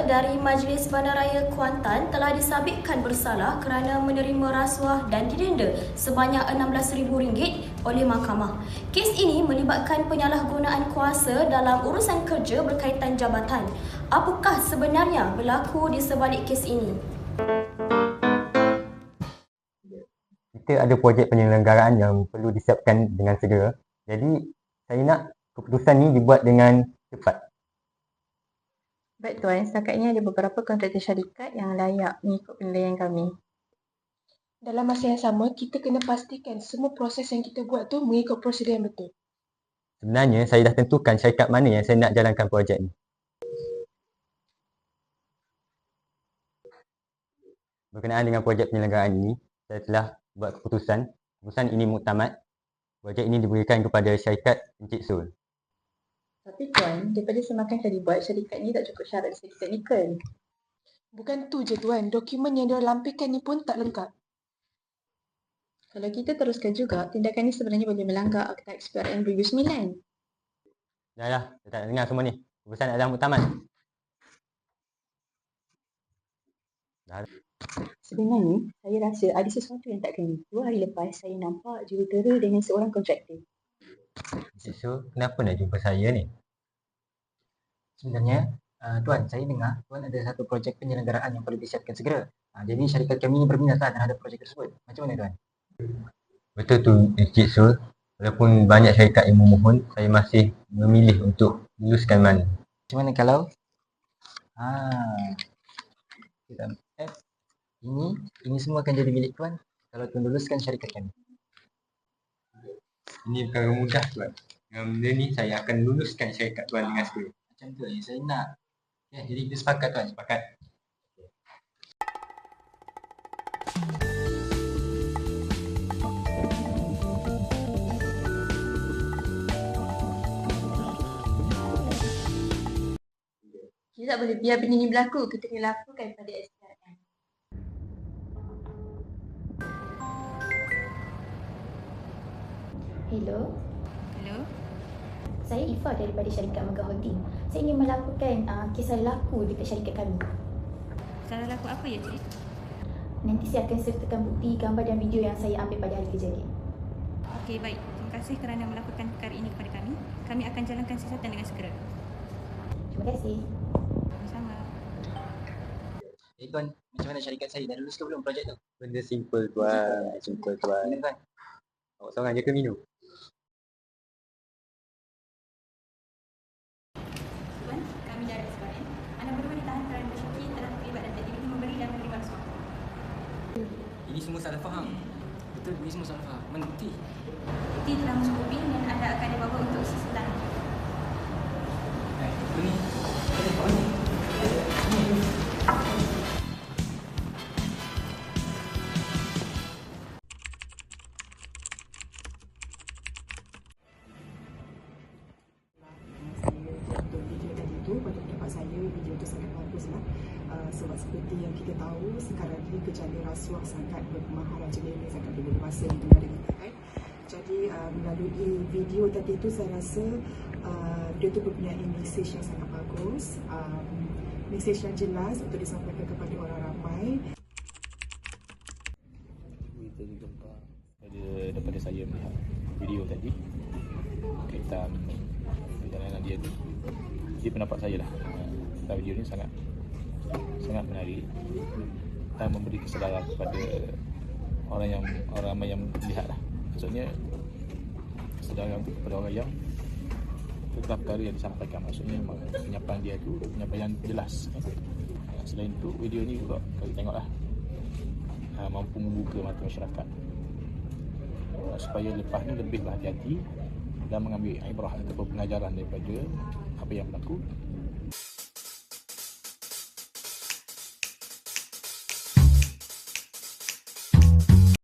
dari Majlis Bandaraya Kuantan telah disabitkan bersalah kerana menerima rasuah dan didenda sebanyak RM16,000 oleh mahkamah. Kes ini melibatkan penyalahgunaan kuasa dalam urusan kerja berkaitan jabatan. Apakah sebenarnya berlaku di sebalik kes ini? Kita ada projek penyelenggaraan yang perlu disiapkan dengan segera. Jadi, saya nak keputusan ni dibuat dengan cepat. Baik Tuan, setakat ini ada beberapa kontraktor syarikat yang layak mengikut penilaian kami. Dalam masa yang sama, kita kena pastikan semua proses yang kita buat tu mengikut prosedur yang betul. Sebenarnya, saya dah tentukan syarikat mana yang saya nak jalankan projek ni. Berkenaan dengan projek penyelenggaraan ini, saya telah buat keputusan. Keputusan ini muktamad. Projek ini diberikan kepada syarikat Encik Sul. Tapi Tuan, daripada semakan saya dibuat, syarikat ni tak cukup syarat dari segi teknikal. Bukan tu je Tuan, dokumen yang dia lampirkan ni pun tak lengkap. Kalau kita teruskan juga, tindakan ni sebenarnya boleh melanggar Akta XPRM 2009. Dah, saya tak dengar semua ni. Keputusan adalah muktamad. Sebenarnya, saya rasa ada sesuatu yang tak kena. 2 hari lepas, saya nampak jurutera dengan seorang kontraktor. Encik Sul, kenapa nak jumpa saya ni? Sebenarnya, Tuan, saya dengar Tuan ada satu projek penyelenggaraan yang perlu disiapkan segera. Jadi syarikat kami berminatlah terhadap projek tersebut. Macam mana Tuan? Betul tu Encik Sul. Walaupun banyak syarikat yang memohon, saya masih memilih untuk luluskan mana. Macam mana kalau kita ini semua akan jadi milik Tuan kalau Tuan luluskan syarikat kami. Ini perkara mudah Tuan. Dengan benda ni saya akan luluskan syarikat Tuan dengan segera. Macam tu yang saya nak. Ya, jadi kita sepakat Tuan. Sepakat. Kita tak boleh biar benda ni berlaku. Kita kena lakukan pada SPRM. Hello. Hello. Saya Ifah daripada syarikat Mega Holding. Saya ingin melaporkan kisah laku dekat syarikat kami. Salah laku apa ya, Cik? Nanti saya akan sertakan bukti, gambar dan video yang saya ambil pada hari kejadian. Okey, baik. Terima kasih kerana melaporkan perkara ini kepada kami. Kami akan jalankan siasatan dengan segera. Terima kasih. Sama-sama. Tuan, macam mana syarikat saya? Dah lulus ke belum projek tu? Benda simple Tuan. Simple Tuan. Mana Tuan? Awak seorang je ke minum? Tuan, kami dari SPRM. Anda berdua ditahan kerana bersyuki telah terlibat dan aktiviti memberi dan menerima rasuah. Ini semua salah faham. Betul, ini semua salah faham. Mana bukti? Bukti telah mencukupi dan anda akan dibawa untuk siasatan. Ini. Pada pendapat saya, video itu sangat baguslah. Sebab seperti yang kita tahu, sekarang ini gejala rasuah sangat bermaharajalela, sangat bermasa di negara kita kan. Jadi melalui video tadi itu saya rasa dia tu mempunyai mesej yang sangat bagus, mesej yang jelas untuk disampaikan kepada orang ramai. Daripada saya melihat video tadi kaitan perjalanan dia tu, jadi pendapat saya lah, video ni sangat menarik dan memberi kesedaran kepada orang ramai yang melihat lah. Maksudnya kesedaran kepada orang yang tentang perkara yang disampaikan, maksudnya penyampaian dia tu penyampaian jelas. Selain itu, video ni juga kalau tengoklah mampu membuka mata masyarakat supaya lepas ni lebih berhati-hati dan mengambil ibrah ataupun pengajaran daripada apa yang berlaku.